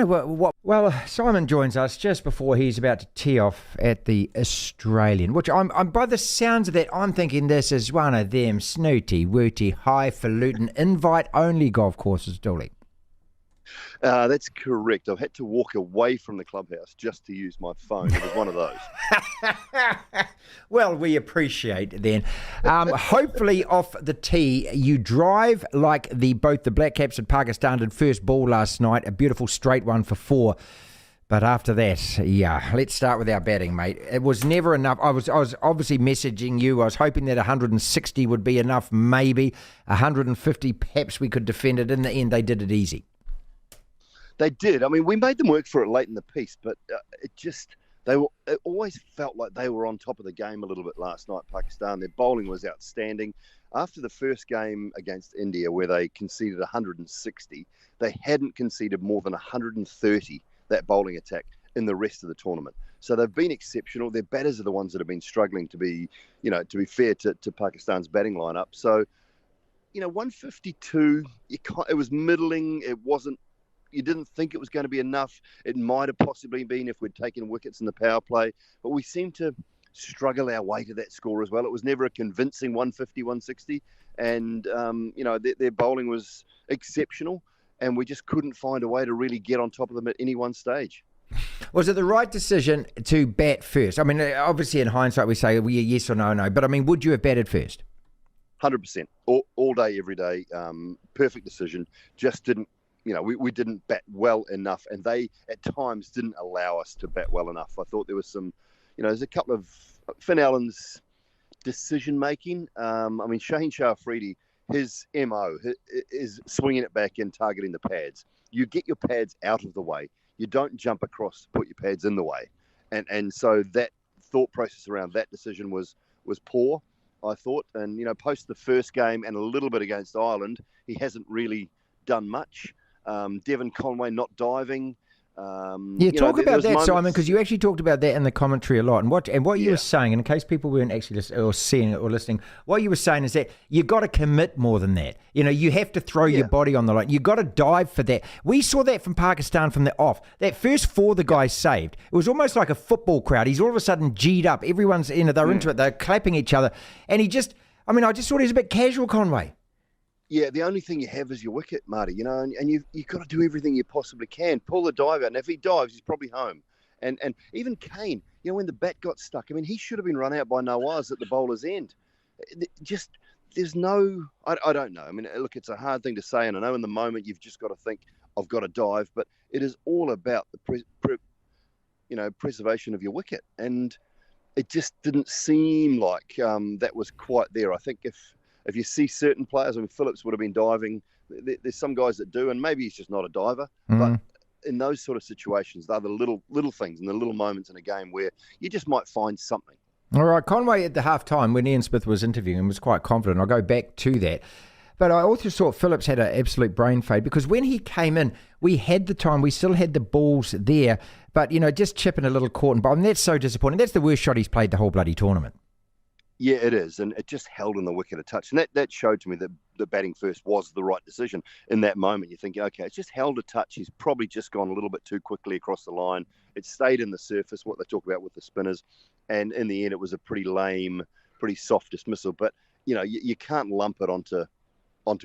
Well, Simon joins us just before he's about to tee off at the Australian, which I'm by the sounds of that, I'm thinking this is one of them snooty, wooty, highfalutin, invite-only golf courses, Doull. That's correct. I've had to walk away from the clubhouse just to use my phone. It was one of those. Well, we appreciate then. Hopefully off the tee, you drive like both the Black Caps and Pakistan did first ball last night, a beautiful straight one for 4. But after that, let's start with our batting, mate. It was never enough. I was obviously messaging you. I was hoping that 160 would be enough, maybe. 150, perhaps we could defend it. In the end, they did it easy. They did. I mean, we made them work for it late in the piece, but it always felt like they were on top of the game a little bit last night, Pakistan. Their bowling was outstanding. After the first game against India, where they conceded 160, they hadn't conceded more than 130, that bowling attack, in the rest of the tournament. So they've been exceptional. Their batters are the ones that have been struggling to be fair to Pakistan's batting lineup. So, 152, it was middling. It wasn't. You didn't think it was going to be enough. It might have possibly been if we'd taken wickets in the power play, but we seemed to struggle our way to that score as well. It was never a convincing 150, 160, and their bowling was exceptional, and we just couldn't find a way to really get on top of them at any one stage. Was it the right decision to bat first? I mean, obviously in hindsight we say yes or no, but I mean, would you have batted first? 100%, all day, every day. Perfect decision. Just didn't. We didn't bat well enough, and they at times didn't allow us to bat well enough. I thought there was some, there's a couple of Finn Allen's decision making. Shaheen Shah Afridi, his MO is swinging it back in, targeting the pads. You get your pads out of the way. You don't jump across to put your pads in the way, and so that thought process around that decision was poor, I thought. And post the first game and a little bit against Ireland, he hasn't really done much. Devon Conway not diving. Talk about that, Simon, because you actually talked about that in the commentary a lot. And what you were saying, and in case people weren't actually seeing it or listening, what you were saying is that you got to commit more than that. You have to throw your body on the line. You got to dive for that. We saw that from Pakistan from the off. That first 4 the guy saved, it was almost like a football crowd. He's all of a sudden G'd up. Everyone's they're into it. They're clapping each other, and I just thought he was a bit casual, Conway. Yeah, the only thing you have is your wicket, Marty, and you've got to do everything you possibly can. Pull the dive out, and if he dives, he's probably home. And even Kane, when the bat got stuck, he should have been run out by Nawaz at the bowler's end. There's no, I don't know. Look, it's a hard thing to say, and I know in the moment you've just got to think, I've got to dive, but it is all about the preservation of your wicket, and it just didn't seem like that was quite there. I think if you see certain players, Phillips would have been diving. There's some guys that do, and maybe he's just not a diver. But in those sort of situations, they're the little things and the little moments in a game where you just might find something. All right, Conway at the half-time when Ian Smith was interviewing him was quite confident. I'll go back to that. But I also thought Phillips had an absolute brain fade because when he came in, we had the time, we still had the balls there, but, just chipping a little court and ball. And that's so disappointing. That's the worst shot he's played the whole bloody tournament. Yeah, it is, and it just held on the wicket a touch. And that showed to me that the batting first was the right decision. In that moment, you're thinking, okay, it's just held a touch. He's probably just gone a little bit too quickly across the line. It stayed in the surface, what they talk about with the spinners. And in the end, it was a pretty lame, pretty soft dismissal. But, you can't lump it onto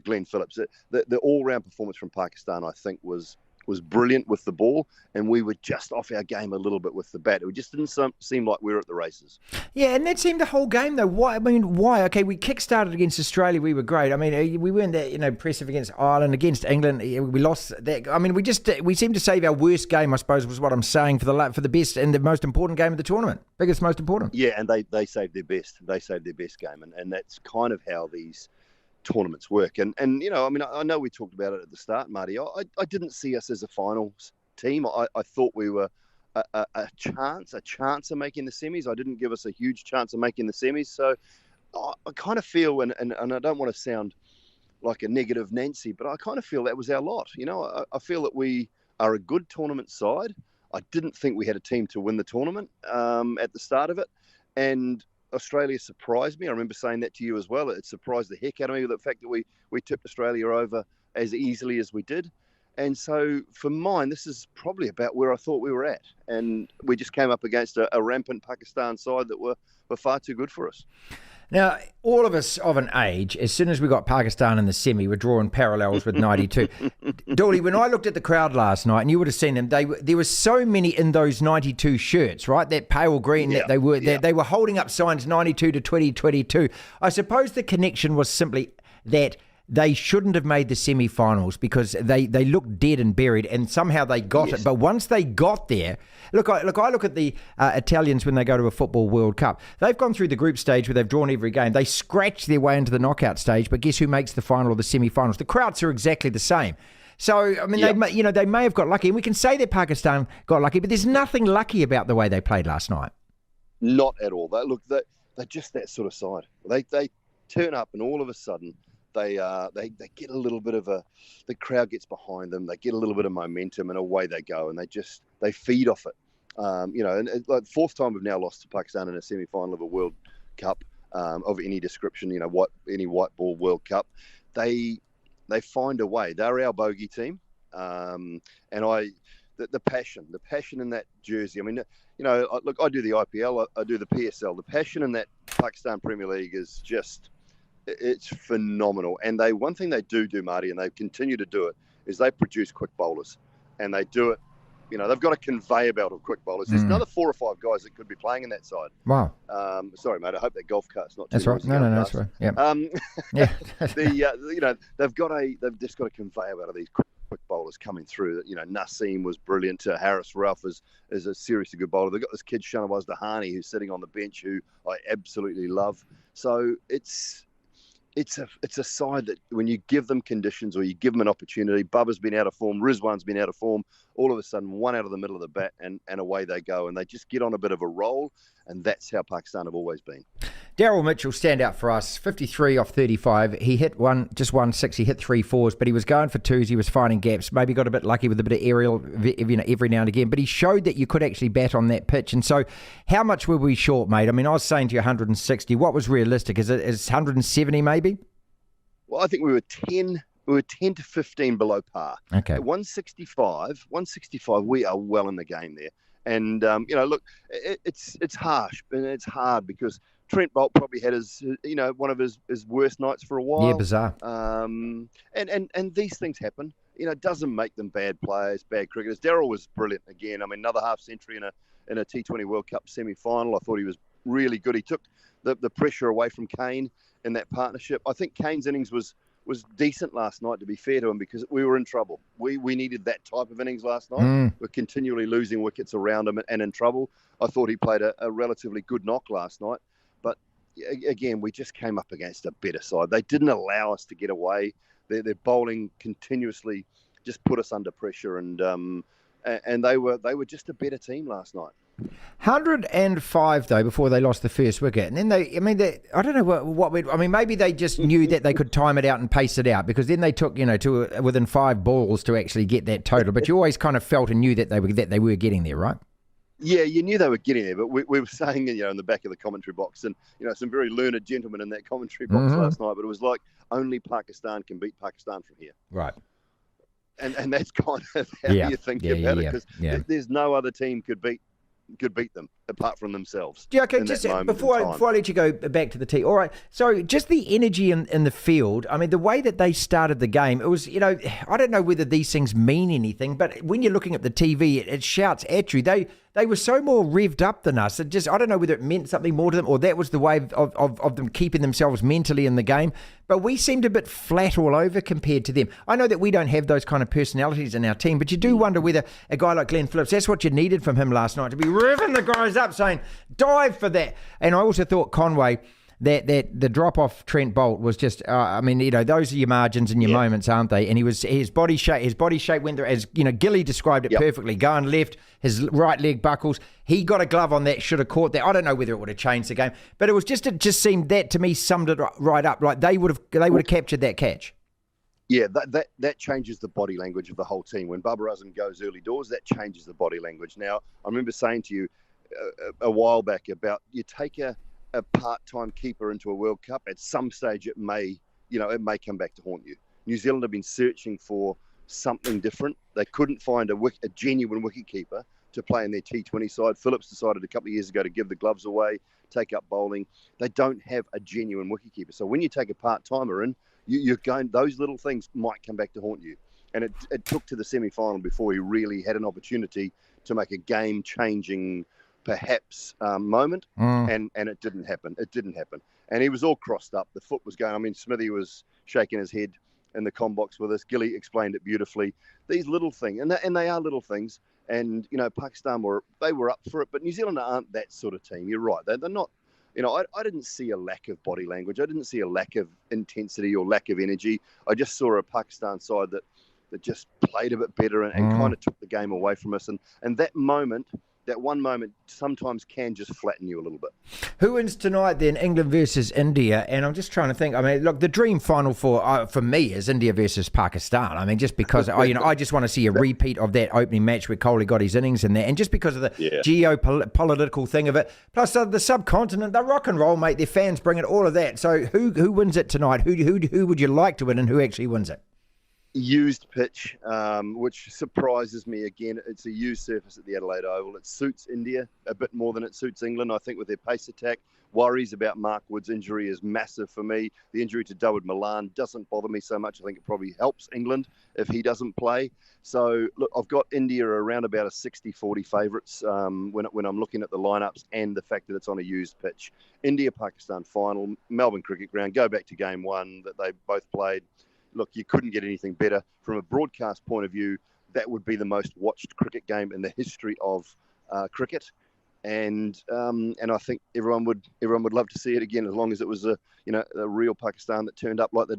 Glenn Phillips. The all-round performance from Pakistan, I think, was brilliant with the ball, and we were just off our game a little bit with the bat. It just didn't seem like we were at the races. Yeah, and that seemed the whole game, though. Why? Why? Okay, we kick-started against Australia. We were great. We weren't that impressive against Ireland, against England. We lost that. We seemed to save our worst game, I suppose, was what I'm saying, for the best and the most important game of the tournament. Biggest, most important. Yeah, and they saved their best. They saved their best game, and that's kind of how these tournaments work. And I know we talked about it at the start, Marty. I didn't see us as a finals team. I thought we were a chance of making the semis. I didn't give us a huge chance of making the semis. So I kind of feel, and I don't want to sound like a negative Nancy, but I kind of feel that was our lot. I feel that we are a good tournament side. I didn't think we had a team to win the tournament at the start of it. And Australia surprised me. I remember saying that to you as well. It surprised the heck out of me, the fact that we tipped Australia over as easily as we did. And so for mine, this is probably about where I thought we were at. And we just came up against a rampant Pakistan side that were far too good for us. Now, all of us of an age, as soon as we got Pakistan in the semi, were drawing parallels with 92. Doull, when I looked at the crowd last night, and you would have seen them, there were so many in those 92 shirts, right? That pale green, that they were holding up signs 92 to 2022. I suppose the connection was simply that they shouldn't have made the semi-finals because they looked dead and buried, and somehow they got it. But once they got there, I look at the Italians when they go to a football World Cup. They've gone through the group stage where they've drawn every game. They scratch their way into the knockout stage, but guess who makes the final or the semi-finals? The crowds are exactly the same. So, I mean, they may have got lucky, and we can say that Pakistan got lucky, but there's nothing lucky about the way they played last night. Not at all. They're just that sort of side. They turn up, and all of a sudden, they get a little bit of the crowd gets behind them. They get a little bit of momentum, and away they go, and they feed off it. And like fourth time we've now lost to Pakistan in a semi-final of a World Cup of any description. Any white ball World Cup, they find a way. They're our bogey team, and the passion in that jersey. I mean, look, I do the IPL, I do the PSL. The passion in that Pakistan Premier League is just. It's phenomenal. And one thing they do, Marty, and they continue to do it, is they produce quick bowlers. And they do it, they've got a conveyor belt of quick bowlers. There's another 4 or 5 guys that could be playing in that side. Wow. Sorry, mate, I hope that golf cart's not too That's right. No, that's right. Yeah. They've just got a conveyor belt of these quick bowlers coming through. Naseem was brilliant. Harris Ralph is a seriously good bowler. They've got this kid, Shanawaz Dahani, who's sitting on the bench, who I absolutely love. So it's a side that when you give them conditions or you give them an opportunity, Bubba's been out of form, Rizwan's been out of form, all of a sudden one out of the middle of the bat and away they go. And they just get on a bit of a roll, and that's how Pakistan have always been. Daryl Mitchell, stand out for us, 53 off 35. He hit one 6, he hit 3 4s, but he was going for 2s, he was finding gaps, maybe got a bit lucky with a bit of aerial every now and again, but he showed that you could actually bat on that pitch. And so how much were we short, mate? I mean, I was saying to you 160. What was realistic? Is 170 maybe? Well, I think we were 10 to 15 below par. Okay. At 165, we are well in the game there. And, look, it's harsh and it's hard because Trent Boult probably had one of his worst nights for a while. Yeah, bizarre. And these things happen. It doesn't make them bad players, bad cricketers. Daryl was brilliant again. I mean, another half century in a T20 World Cup semi-final. I thought he was really good. He took the pressure away from Kane in that partnership. I think Kane's innings was decent last night, to be fair to him, because we were in trouble. We needed that type of innings last night. We're continually losing wickets around him and in trouble. I thought he played a relatively good knock last night. But again, we just came up against a better side. They didn't allow us to get away. Their bowling continuously just put us under pressure, and they were just a better team last night. 105 though before they lost the first wicket, and then I don't know maybe they just knew that they could time it out and pace it out, because then they took to within 5 balls to actually get that total. But you always kind of felt and knew that they were getting there, right? Yeah, you knew they were getting there, but we were saying in the back of the commentary box, and some very learned gentlemen in that commentary box last night, but it was like only Pakistan can beat Pakistan from here. Right. And that's kind of how you think about it, because there's no other team could beat them apart from themselves. Yeah, okay, just before I let you go back to the tee. All right, so just the energy in the field. I mean, the way that they started the game, it was, I don't know whether these things mean anything, but when you're looking at the TV, it shouts at you. They were so more revved up than us. I don't know whether it meant something more to them, or that was the way of them keeping themselves mentally in the game. But we seemed a bit flat all over compared to them. I know that we don't have those kind of personalities in our team, but you do wonder whether a guy like Glenn Phillips, that's what you needed from him last night, to be revving the guys up, saying, dive for that. And I also thought Conway, that the drop off Trent Boult was just, those are your margins and your moments, aren't they? And his body shape went there, as Gilly described it perfectly, going left, his right leg buckles. He got a glove on that, should have caught that. I don't know whether it would have changed the game, but it just seemed, that to me summed it right up. Like they would have captured that catch. Yeah, that changes the body language of the whole team. When Bubba Azam goes early doors, that changes the body language. Now, I remember saying to you a while back about, you take a part-time keeper into a World Cup, at some stage it may come back to haunt you. New Zealand have been searching for something different. They couldn't find a genuine wicketkeeper to play in their T20 side. Phillips decided a couple of years ago to give the gloves away, take up bowling. They don't have a genuine wicketkeeper. So when you take a part-timer in, you're going, those little things might come back to haunt you. And it took to the semi-final before he really had an opportunity to make a game-changing, perhaps, moment. And it didn't happen. It didn't happen. And he was all crossed up. The foot was going. I mean, Smithy was shaking his head in the comm box with us. Gilly explained it beautifully. These little things, and they are little things. And, you know, Pakistan were up for it, but New Zealand aren't that sort of team. You're right. They're not, you know, I didn't see a lack of body language. I didn't see a lack of intensity or lack of energy. I just saw a Pakistan side that just played a bit better and kind of took the game away from us. And that moment, that one moment sometimes can just flatten you a little bit. Who wins tonight then? England versus India. And I'm just trying to think. I mean, look, the dream final for me is India versus Pakistan. I mean, just because I just want to see a repeat of that opening match where Kohli got his innings in there, and just because of the geopolitical thing of it, plus the subcontinent, the rock and roll, mate. Their fans bring it, all of that. So who wins it tonight? Who would you like to win, and who actually wins it? Used pitch, which surprises me again. It's a used surface at the Adelaide Oval. It suits India a bit more than it suits England, I think, with their pace attack. Worries about Mark Wood's injury is massive for me. The injury to Doull Milan doesn't bother me so much. I think it probably helps England if he doesn't play. So, look, I've got India around about a 60-40 favourites when I'm looking at the lineups and the fact that it's on a used pitch. India-Pakistan final, Melbourne Cricket Ground. Go back to game one that they both played. Look, you couldn't get anything better. From a broadcast point of view, that would be the most watched cricket game in the history of cricket. And I think everyone would love to see it again, as long as it was a real Pakistan that turned up like they